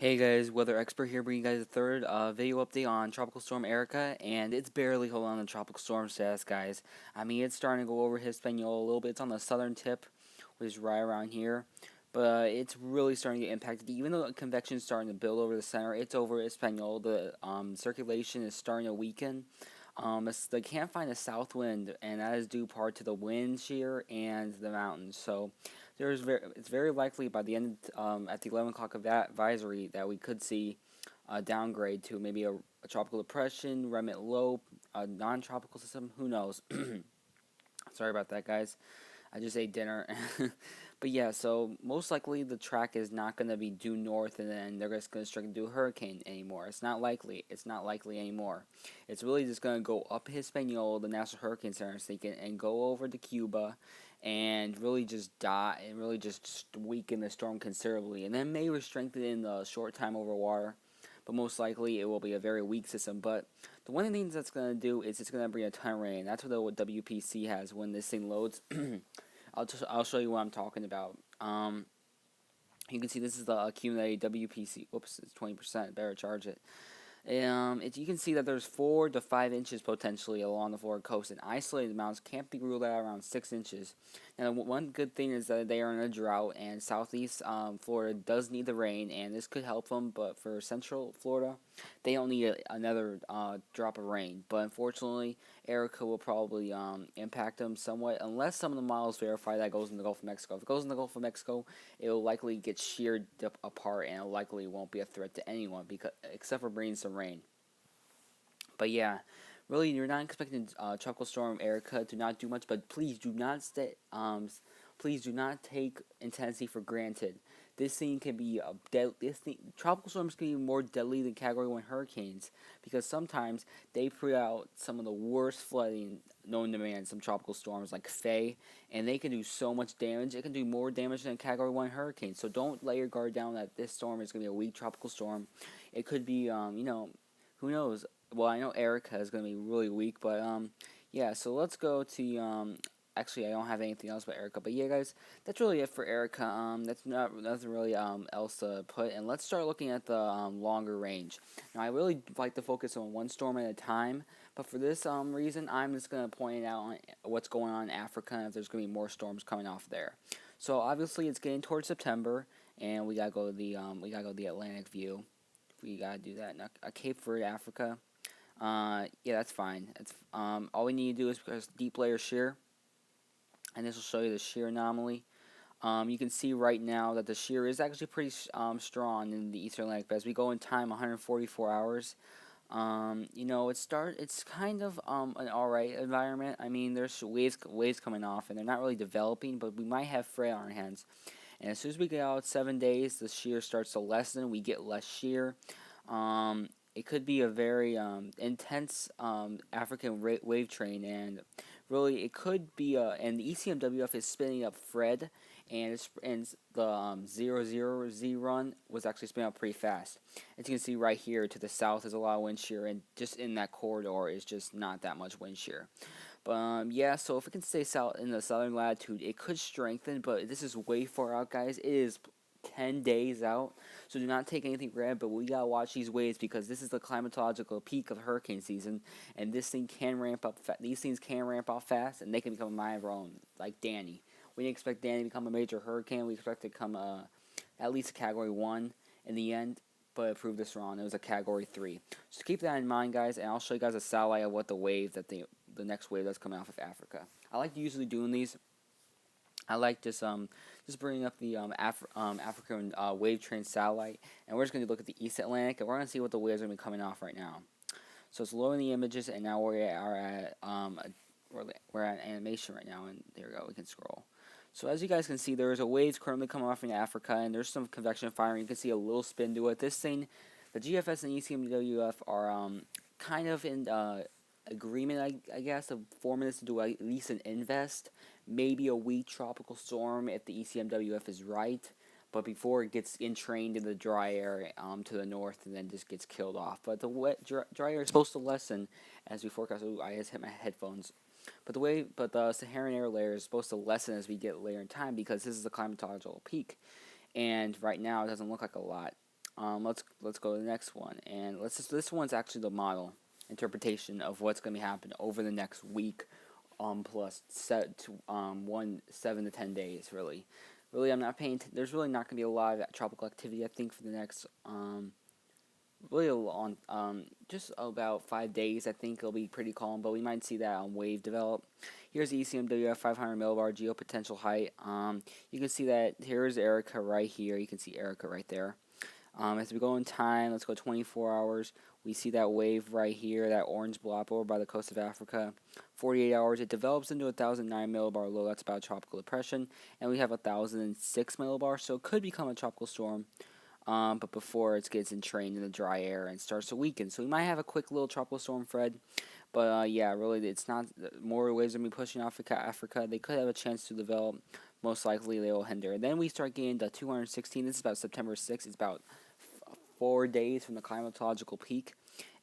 Hey guys, weather expert here, bringing you guys a third video update on Tropical Storm Erika, and it's barely holding on the tropical storm status, guys. I mean, it's starting to go over Hispaniola a little bit. It's on the southern tip, which is right around here, but it's really starting to get impacted. Even though convection is starting to build over the center, it's over Hispaniola. The circulation is starting to weaken. They can't find a south wind, and that is due part to the wind shear and the mountains. So it's very likely by the end at the 11 o'clock advisory that we could see a downgrade to maybe a tropical depression, remnant low, a non-tropical system. Who knows? Sorry about that, guys. I just ate dinner. But yeah, so most likely the track is not going to be due north and then they're just going to start to do a hurricane anymore. It's not likely. It's not likely anymore. It's really just going to go up Hispaniola, the National Hurricane Center, and go over to Cuba and really just die and really just weaken the storm considerably. And then may strengthen in the short time over water. But most likely it will be a very weak system. But the one of the things that's going to do is it's going to bring a ton of rain. That's what the WPC has when this thing loads. I'll show you what I'm talking about. You can see this is the accumulated WPC. Whoops, it's 20%. Better charge it. You can see that there's 4 to 5 inches potentially along the Florida coast, and isolated amounts can't be ruled out around 6 inches. Now, one good thing is that they are in a drought, and southeast Florida does need the rain, and this could help them, but for central Florida, they don't need another drop of rain. But unfortunately, Erica will probably impact them somewhat, unless some of the models verify that it goes in the Gulf of Mexico. If it goes in the Gulf of Mexico, it will likely get sheared apart, and it likely won't be a threat to anyone, except for bringing some rain. But yeah, really, you're not expecting Tropical Storm Erika to not do much, but please do not please do not take intensity for granted. This thing can be tropical storms can be more deadly than Category 1 hurricanes because sometimes they put out some of the worst flooding known to man. Some tropical storms like Faye, and they can do so much damage. It can do more damage than a Category 1 hurricane. So don't let your guard down that this storm is going to be a weak tropical storm. It could be, who knows? Well, I know Erica is going to be really weak, but yeah. So let's go to Actually, I don't have anything else about Erica, but yeah, guys, that's really it for Erica. That's not nothing really else to put, and let's start looking at the longer range. Now, I really like to focus on one storm at a time, but for this reason, I'm just gonna point out what's going on in Africa and if there's gonna be more storms coming off there. So obviously, it's getting towards September, and we gotta go to the Atlantic view. We gotta do that. Now, Cape Verde, Africa. Yeah, that's fine. It's all we need to do is press deep layer shear, and this will show you the shear anomaly. You can see right now that the shear is actually pretty strong in the Eastern Atlantic, but as we go in time, 144 hours. It's kind of an alright environment. I mean, there's waves coming off, and they're not really developing, but we might have fray on our hands. And as soon as we get out 7 days, the shear starts to lessen. We get less shear. It could be a very intense African wave train, and really it could be and the ECMWF is spinning up Fred, and the 00Z run was actually spinning up pretty fast. As you can see right here to the south is a lot of wind shear, and just in that corridor is just not that much wind shear. But yeah, so if it can stay south in the southern latitude, it could strengthen, but this is way far out, guys. It is 10 days out, so do not take anything for granted, but we gotta watch these waves because this is the climatological peak of hurricane season, and this thing can ramp up. These things can ramp up fast, and they can become a mind of their own, like Danny. We didn't expect Danny to become a major hurricane. We expect it to become at least a Category 1 in the end, but it proved us wrong. It was a Category 3. So keep that in mind, guys, and I'll show you guys a satellite of what the next wave that's coming off of Africa. I like usually doing these. I like just bringing up the African wave train satellite, and we're just going to look at the East Atlantic, and we're going to see what the waves are going to be coming off right now. So it's loading the images, and now we're at animation right now, and there we go. We can scroll. So as you guys can see, there is a wave currently coming off in Africa, and there's some convection firing. You can see a little spin to it. This thing, the GFS and ECMWF are kind of in agreement, I guess, of 4 minutes to do at least an invest, maybe a weak tropical storm if the ECMWF is right, but before it gets entrained in the dry air to the north and then just gets killed off. But the dry air is supposed to lessen as we forecast. Ooh, I just hit my headphones. But the Saharan air layer is supposed to lessen as we get later in time because this is the climatological peak, and right now it doesn't look like a lot. let's go to the next one, and this one's actually the model interpretation of what's going to be happening over the next week, plus 7 to 10 days. Really, I'm not paying. There's really not going to be a lot of tropical activity. I think for the next really on just about 5 days. I think it'll be pretty calm, but we might see that wave develop. Here's the ECMWF 500 millibar geopotential height. You can see that here's Erika right here. You can see Erika right there. As we go in time, let's go 24 hours. We see that wave right here, that orange blob over by the coast of Africa. 48 hours, it develops into a 1,009 millibar low. That's about a tropical depression. And we have a 1,006 millibar, so it could become a tropical storm. But before it gets entrained in the dry air and starts to weaken. So we might have a quick little tropical storm, Fred. But yeah, really, it's not. More waves are going to be pushing Africa. They could have a chance to develop. Most likely, they will hinder. And then we start getting the 216. This is about September 6th. It's about 4 days from the climatological peak.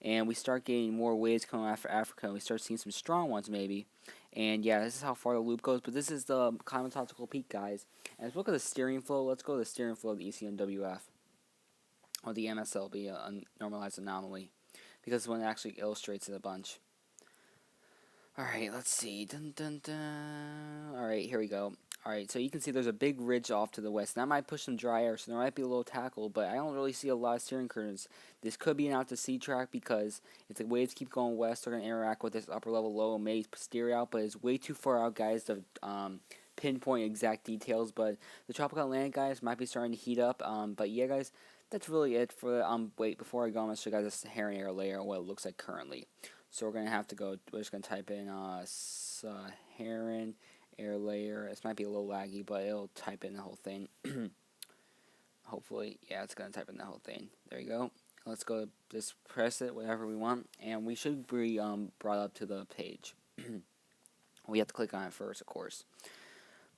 And we start getting more waves coming after Africa. And we start seeing some strong ones, maybe. And yeah, this is how far the loop goes. But this is the climatological peak, guys. And let's look at the steering flow. Let's go to the steering flow of the ECMWF. Or the MSLB, a normalized anomaly. Because one actually illustrates it a bunch. Alright, let's see. Dun, dun, dun. Alright, here we go. Alright, so you can see there's a big ridge off to the west. That might push some dry air, so there might be a little tackle, but I don't really see a lot of steering currents. This could be an out-to-sea track because if the waves keep going west, they're going to interact with this upper-level low and may steer out, but it's way too far out, guys, to pinpoint exact details. But the tropical Atlantic, guys, might be starting to heat up. But yeah, guys, that's really it for wait, before I go, I'm going to show you guys the Saharan air layer and what it looks like currently. So we're going to have to go, we're just going to type in Saharan air layer. This might be a little laggy, but it'll type in the whole thing. Hopefully, yeah, it's going to type in the whole thing. There you go. Let's go, just press it, whatever we want, and we should be brought up to the page. We have to click on it first, of course.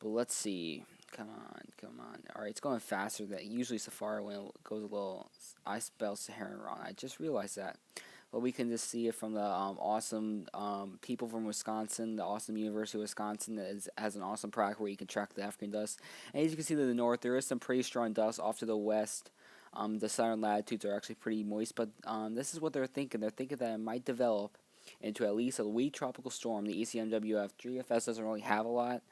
But let's see. Come on. Alright, it's going faster than usually Safari when it goes a little. I spell Saharan wrong. I just realized that. But we can just see it from the awesome people from Wisconsin, the awesome University of Wisconsin that has an awesome product where you can track the African dust. And as you can see to the north, there is some pretty strong dust off to the west. The southern latitudes are actually pretty moist, but this is what they're thinking. They're thinking that it might develop into at least a weak tropical storm. The ECMWF 3FS doesn't really have a lot.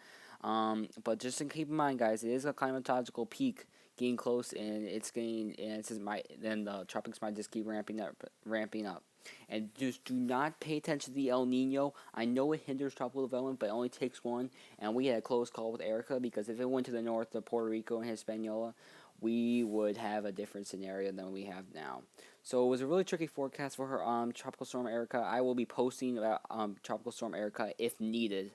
But just to keep in mind, guys, it is a climatological peak getting close, and then the tropics might just keep ramping up. And just do not pay attention to the El Nino. I know it hinders tropical development, but it only takes one. And we had a close call with Erika because if it went to the north to Puerto Rico and Hispaniola, we would have a different scenario than we have now. So it was a really tricky forecast for her Tropical Storm Erika. I will be posting about Tropical Storm Erika if needed.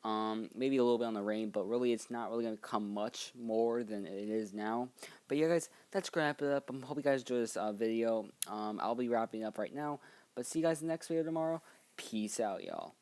Maybe a little bit on the rain, but really it's not really going to come much more than it is now. But yeah, guys, that's going to wrap it up. I hope you guys enjoyed this video. I'll be wrapping up right now. But see you guys in the next video tomorrow. Peace out, y'all.